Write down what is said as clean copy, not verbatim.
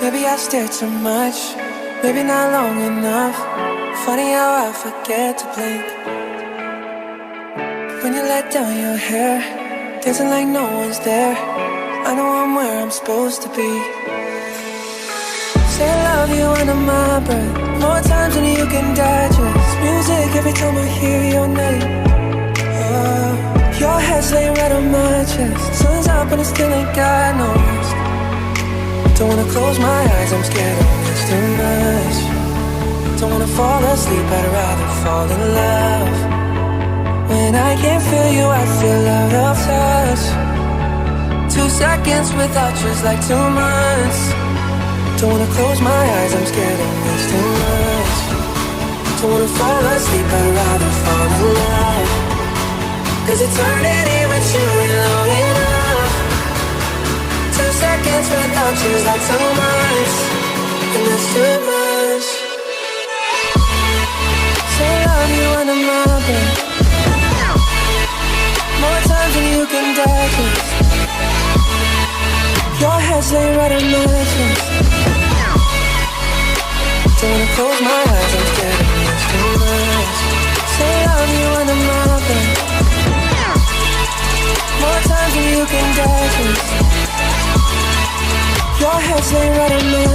Maybe I stare too much, maybe not long enough. Funny how I forget to blink. When you let down your hair, dancing like no one's there. I know I'm where I'm supposed to be. Say I love you under my breath, more times than you can digest. Music every time I hear your name. Your head's laying right on my chest. Sun's up and it still ain't got no rest. Don't wanna close my eyes, I'm scared of this too much. Don't wanna fall asleep, I'd rather fall in love. When I can't feel you, I feel out of touch. 2 seconds without you's like 2 months. Don't wanna close my eyes, I'm scared of this too much. Don't wanna fall asleep, I'd rather fall in love. 'Cause eternity with you ain't long enough. 2 seconds without you's like 2 months. And that's too much. Say I love you under my breath, more times than you can digest. Your head's laying right on my chest. Don't wanna close my eyes, I'm scared of this too much. Say I love you under my breath, more times than you can digest. Your head's laying right on my